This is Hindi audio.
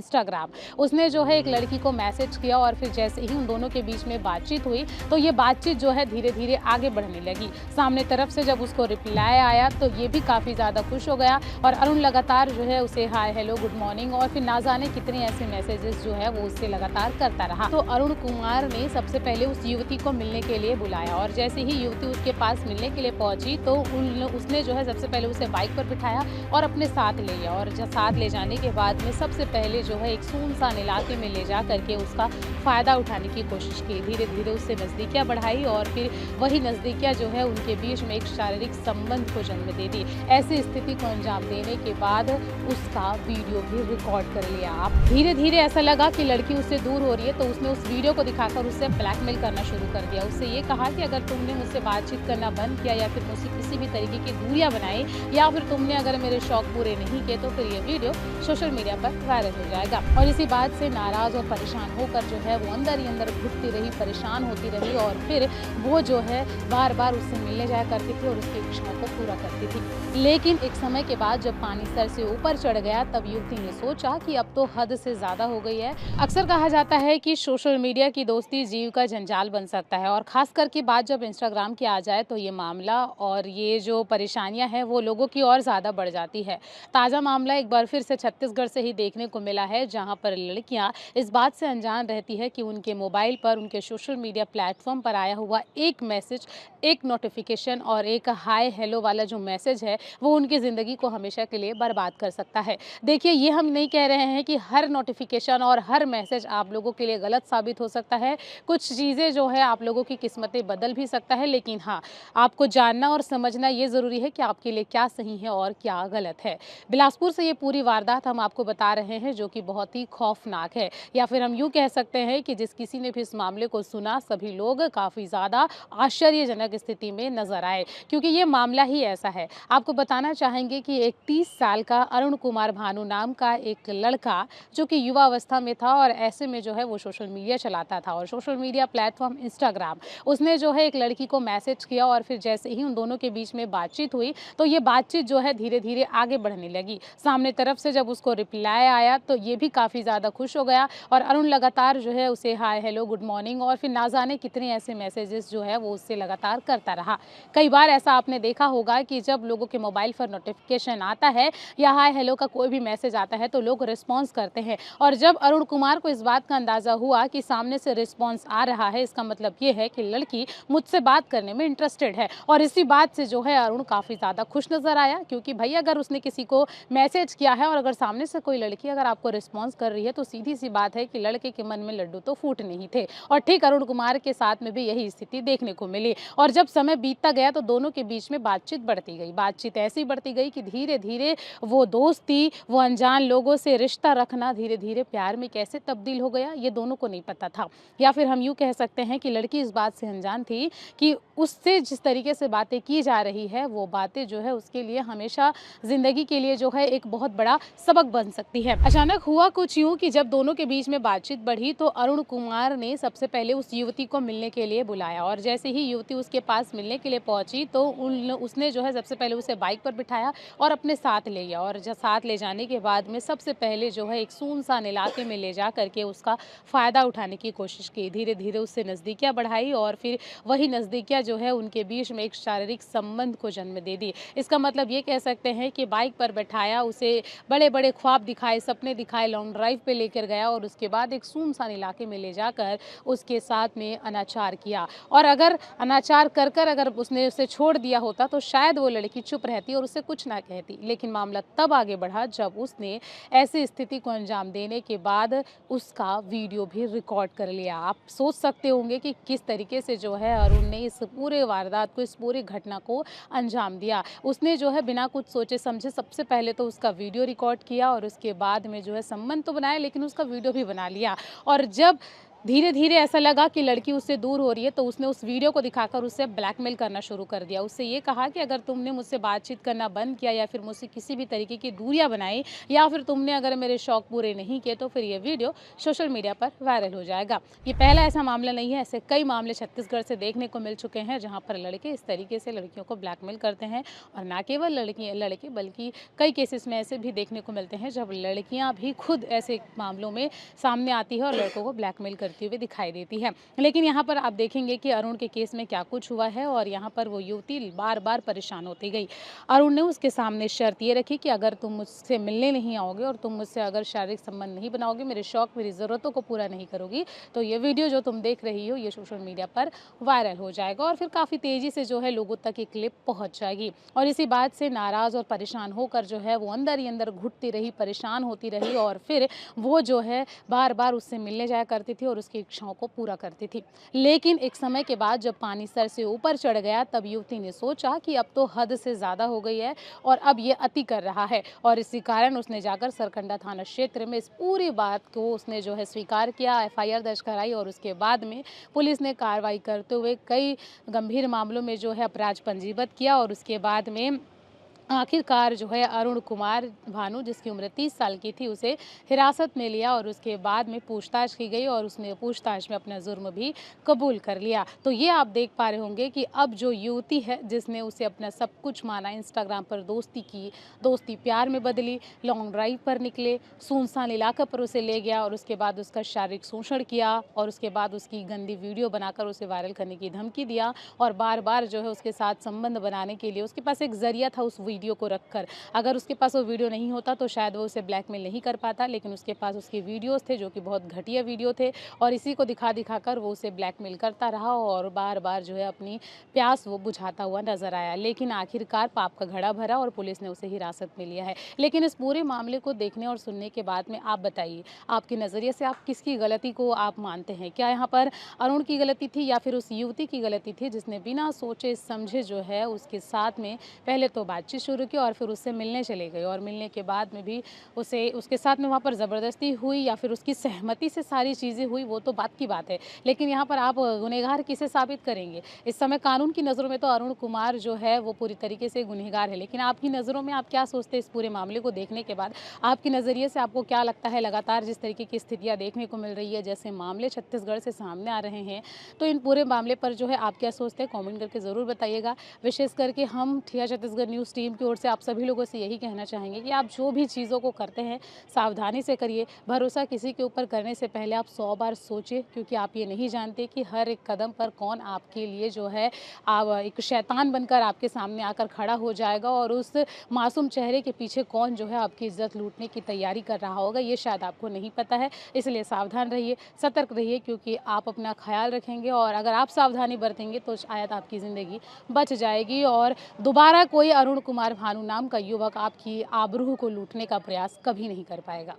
इंस्टाग्राम। उसने जो है एक लड़की को मैसेज किया और फिर जैसे ही उन दोनों के बीच में बातचीत हुई तो ये बातचीत जो है धीरे धीरे आगे बढ़ने लगी। सामने तरफ से जब उसको रिप्लाई आया तो ये भी काफ़ी ज़्यादा खुश हो गया और अरुण लगातार जो है उसे हाय हेलो गुड मॉर्निंग और फिर ना जाने कितने ऐसे मैसेजेस जो है वो उससे लगातार करता रहा। तो अरुण कुमार ने सबसे पहले उस युवती को मिलने के लिए बुलाया और जैसे ही युवती उसके पास मिलने के लिए पहुंची तो उसने जो है सबसे पहले उसे बाइक पर बिठाया और अपने साथ ले गया और साथ ले जाने के बाद में सबसे पहले जो है एक सुनसान इलाके में ले जा करके उसका फ़ायदा उठाने की कोशिश की। धीरे धीरे उससे नज़दीकियाँ बढ़ाई और फिर वही नज़दीकियाँ जो है उनके बीच में एक शारीरिक संबंध को जन्म दे दी। ऐसी स्थिति को अंजाम देने के बाद उसका वीडियो भी रिकॉर्ड कर लिया। आप धीरे धीरे ऐसा लगा कि लड़की उससे दूर हो रही है तो उसने उस वीडियो को दिखाकर उससे ब्लैकमेल करना शुरू कर दिया। उससे ये कहा कि अगर तुमने मुझसे बातचीत करना बंद किया या फिर मुझसे किसी भी तरीके की दूरियां बनाई या फिर तुमने अगर मेरे शौक पूरे नहीं किए तो फिर ये वीडियो सोशल मीडिया पर वायरल हो जाएगा। और इसी बात से नाराज और परेशान होकर जो है वो अंदर ही अंदर घुटती रही, परेशान होती रही और फिर वो जो है बार बार उससे मिलने जाया करती थी और उसकी इच्छाओं को पूरा करती थी। लेकिन एक समय के बाद जब पानी सर से ऊपर चढ़ गया तब युवती ने सोचा कि अब तो हद से ज्यादा हो गई है। अक्सर कहा जाता है कि सोशल मीडिया की दोस्ती जीव का जंजाल बन सकता है और खास करके बात जब इंस्टाग्राम की आ जाए तो ये मामला और ये जो परेशानियां हैं वो लोगों की और ज़्यादा बढ़ जाती है। ताज़ा मामला एक बार फिर से छत्तीसगढ़ से ही देखने को मिला है जहां पर लड़कियां इस बात से अनजान रहती है कि उनके मोबाइल पर उनके सोशल मीडिया प्लेटफॉर्म पर आया हुआ एक मैसेज, एक नोटिफिकेशन और एक हाय हेलो वाला जो मैसेज है वो उनकी ज़िंदगी को हमेशा के लिए बर्बाद कर सकता है। देखिए, ये हम नहीं कह रहे हैं कि हर नोटिफिकेशन और हर मैसेज आप लोगों के लिए गलत साबित हो सकता है। कुछ चीज़ें जो है आप लोगों की किस्मतें बदल भी सकता है, लेकिन हाँ, आपको जानना और समझना ये ज़रूरी है कि आपके लिए क्या सही है और क्या गलत है। बिलासपुर से ये पूरी वारदात हम आपको बता रहे हैं जो कि बहुत ही खौफनाक है, या फिर हम यूँ कह सकते हैं कि जिस किसी ने भी इस मामले को सुना सभी लोग काफ़ी ज़्यादा आश्चर्यजनक स्थिति में नजर आए, क्योंकि ये मामला ही ऐसा है। आपको बताना चाहेंगे कि एक 30 साल का अरुण कुमार भानु नाम का एक लड़का जो कि युवा अवस्था में था और ऐसे में जो है वो सोशल मीडिया चलाता था और सोशल मीडिया प्लेटफॉर्म इंस्टाग्राम। उसने जो है एक लड़की को मैसेज किया और फिर जैसे ही उन दोनों के बीच में बातचीत हुई तो ये बातचीत जो है धीरे धीरे आगे बढ़ने लगी। सामने तरफ से जब उसको रिप्लाई आया तो ये भी काफ़ी ज़्यादा खुश हो गया और अरुण लगातार जो है उसे हाय हेलो गुड मॉर्निंग और फिर ना जाने कितने ऐसे मैसेजेस जो है वो उससे लगातार करता रहा। कई बार ऐसा आपने देखा होगा कि जब लोगों के मोबाइल पर नोटिफिकेशन आता है या हाय हेलो का कोई भी मैसेज आता है तो लोग रिस्पॉन्स करते हैं, और जब अरुण कुमार को इस बात का अंदाज़ा हुआ कि सामने से रिस्पॉन्स आ रहा है इसका मतलब ये है कि लड़की मुझसे बात करने में इंटरेस्टेड है। और इसी बात से जो है अरुण काफ़ी ज़्यादा खुश नज़र आया, क्योंकि भाई अगर उसने किसी को मैसेज किया है और अगर सामने से कोई लड़की अगर आपको रिस्पॉन्स कर रही है तो सीधी सी बात है कि लड़के के मन में लड्डू तो फूट नहीं थे। और ठीक अरुण कुमार के साथ में भी यही स्थिति देखने को मिली और जब समय बीतता गया तो दोनों के बीच में बातचीत बढ़ती गई। बातचीत ऐसी बढ़ती गई कि धीरे धीरे वो दोस्ती, वो अनजान लोगों से रिश्ता रखना धीरे धीरे प्यार में कैसे तब्दील हो गया ये दोनों को नहीं पता था। या फिर हम यूँ कह सकते हैं कि लड़की इस बात से अनजान थी कि उससे जिस तरीके से बातें की जा रही है वो बातें जो है उसके लिए हमेशा जिंदगी के लिए जो है एक बहुत बड़ा सबक बन सकती है। अचानक हुआ कुछ यूं कि जब दोनों के बीच में बातचीत बढ़ी तो अरुण कुमार ने सबसे पहले उस युवती को मिलने के लिए बुलाया और जैसे ही युवती उसके पास मिलने के लिए पहुंची तो उसने जो है सबसे पहले उसे बाइक पर बिठाया और अपने साथ ले गया और साथ ले जाने के बाद में सबसे पहले जो है एक सुनसान इलाके में ले जा करके उसका फ़ायदा उठाने की कोशिश की। धीरे धीरे उससे नज़दीकियाँ बढ़ाई और फिर वही नज़दीकियाँ जो है उनके बीच में एक शारीरिक संबंध को जन्म दे दी। इसका मतलब ये कह सकते हैं कि बाइक पर बैठाया, उसे बड़े बड़े ख्वाब दिखाए, सपने दिखाए, लॉन्ग ड्राइव पे लेकर गया और उसके बाद एक सुनसान इलाके में ले जाकर उसके साथ में अनाचार किया। और अगर अनाचार कर कर अगर उसने उसे छोड़ दिया होता तो शायद वो लड़की चुप रहती और उससे कुछ ना कहती, लेकिन मामला तब आगे बढ़ा जब उसने ऐसी स्थिति को अंजाम देने के बाद उसका वीडियो भी रिकॉर्ड कर लिया। आप सोच सकते होंगे कि किस तरीके से जो है अरुण ने इस पूरे वारदात को, इस पूरी घटना को अंजाम दिया। उसने जो है बिना कुछ सोचे समझे सबसे पहले तो उसका वीडियो रिकॉर्ड किया और उसके बाद में जो है संबंध तो बनाया लेकिन उसका वीडियो भी बना लिया। और जब धीरे-धीरे ऐसा लगा कि लड़की उससे दूर हो रही है, तो उसने उस वीडियो को दिखाकर उससे ब्लैकमेल करना शुरू कर दिया। उससे ये कहा कि अगर तुमने मुझसे बातचीत करना बंद किया या फिर मुझसे किसी भी तरीके की दूरियाँ बनाई या फिर तुमने अगर मेरे शौक पूरे नहीं किए, तो फिर ये वीडियो सोशल मीडिया पर वायरल हो जाएगा। ये पहला ऐसा मामला नहीं है, ऐसे कई मामले छत्तीसगढ़ से देखने को मिल चुके हैं, जहाँ पर लड़के इस तरीके से लड़कियों को ब्लैकमेल करते हैं और ना केवल लड़के बल्कि कई केसेस में ऐसे भी देखने को मिलते हैं, जब लड़कियाँ भी खुद ऐसे मामलों में सामने आती है और लड़कों को ब्लैकमेल करती हुई दिखाई देती है। लेकिन यहाँ पर आप देखेंगे कि अरुण के केस में क्या कुछ हुआ है और यहाँ पर वो युवती बार-बार परेशान होती गई। अरुण ने उसके सामने शर्त ये रखी कि अगर तुम मुझसे मिलने नहीं आओगे और तुम मुझसे अगर शारीरिक संबंध नहीं बनाओगे, मेरे शौक, मेरी ज़रूरतों को पूरा नहीं करोगी, तो ये वीडियो जो तुम देख रही हो ये सोशल मीडिया पर वायरल हो जाएगा और फिर काफ़ी तेज़ी से जो है लोगों तक ये क्लिप पहुँच जाएगी। और इसी बात से नाराज़ और परेशान होकर जो है वो अंदर ही अंदर घुटती रही, परेशान होती रही और फिर वो जो है बार-बार उससे मिलने जाया करती थी और उसकी इच्छाओं को पूरा करती थी। लेकिन एक समय के बाद जब पानी सर से ऊपर चढ़ गया, तब युवती ने सोचा कि अब तो हद से ज़्यादा हो गई है और अब ये अति कर रहा है और इसी कारण उसने जाकर सरकंडा थाना क्षेत्र में इस पूरी बात को उसने जो है स्वीकार किया, एफआईआर दर्ज कराई और उसके बाद में पुलिस ने कार्रवाई करते हुए कई गंभीर मामलों में जो है अपराध पंजीबद्ध किया और उसके बाद में आखिरकार जो है अरुण कुमार भानु, जिसकी उम्र 30 साल की थी, उसे हिरासत में लिया और उसके बाद में पूछताछ की गई और उसने पूछताछ में अपना जुर्म भी कबूल कर लिया। तो ये आप देख पा रहे होंगे कि अब जो युवती है जिसने उसे अपना सब कुछ माना, इंस्टाग्राम पर दोस्ती की, दोस्ती प्यार में बदली, लॉन्ग ड्राइव पर निकले, सुनसान इलाके पर उसे ले गया और उसके बाद उसका शारीरिक शोषण किया और उसके बाद उसकी गंदी वीडियो बनाकर उसे वायरल करने की धमकी दिया और बार-बार जो है उसके साथ संबंध बनाने के लिए उसके पास एक ज़रिया था उस वीडियो को रखकर। अगर उसके पास वो वीडियो नहीं होता तो शायद वो उसे ब्लैकमेल नहीं कर पाता, लेकिन उसके पास उसके वीडियोज़ थे जो कि बहुत घटिया वीडियो थे और इसी को दिखा कर वो उसे ब्लैकमेल करता रहा और बार-बार जो है अपनी प्यास वो बुझाता हुआ नज़र आया। लेकिन आखिरकार पाप का घड़ा भरा और पुलिस ने उसे हिरासत में लिया है। लेकिन इस पूरे मामले को देखने और सुनने के बाद में आप बताइए, आपके नज़रिए से आप किसकी गलती को आप मानते हैं? क्या यहाँ पर अरुण की गलती थी या फिर उस युवती की गलती थी जिसने बिना सोचे समझे जो है उसके साथ में पहले तो बातचीत शुरू की और फिर उससे मिलने चले गए और मिलने के बाद में भी उसे उसके साथ में वहाँ पर ज़बरदस्ती हुई या फिर उसकी सहमति से सारी चीज़ें हुई, वो तो बात की बात है। लेकिन यहाँ पर आप गुनहगार किसे साबित करेंगे? इस समय कानून की नज़रों में तो अरुण कुमार जो है वो पूरी तरीके से गुनहगार है, लेकिन आपकी नज़रों में आप क्या सोचते हैं इस पूरे मामले को देखने के बाद? आपके नज़रिए से आपको क्या लगता है लगातार जिस तरीके की स्थितियाँ देखने को मिल रही है, जैसे मामले छत्तीसगढ़ से सामने आ रहे हैं, तो इन पूरे मामले पर जो है आप क्या सोचते हैं? कमेंट करके ज़रूर बताइएगा। विशेष करके हम ठिया छत्तीसगढ़ न्यूज़ टीम की ओर से आप सभी लोगों से यही कहना चाहेंगे कि आप जो भी चीज़ों को करते हैं सावधानी से करिए। भरोसा किसी के ऊपर करने से पहले आप 100 बार सोचिए, क्योंकि आप ये नहीं जानते कि हर एक कदम पर कौन आपके लिए जो है एक शैतान बनकर आपके सामने आकर खड़ा हो जाएगा और उस मासूम चेहरे के पीछे कौन जो है आपकी इज्जत लूटने की तैयारी कर रहा होगा, ये शायद आपको नहीं पता है। इसलिए सावधान रहिए, सतर्क रहिए, क्योंकि आप अपना ख्याल रखेंगे और अगर आप सावधानी बरतेंगे तो शायद आपकी ज़िंदगी बच जाएगी और दोबारा कोई अरुण कुमार भानु नाम का युवक आपकी आबरूह को लूटने का प्रयास कभी नहीं कर पाएगा।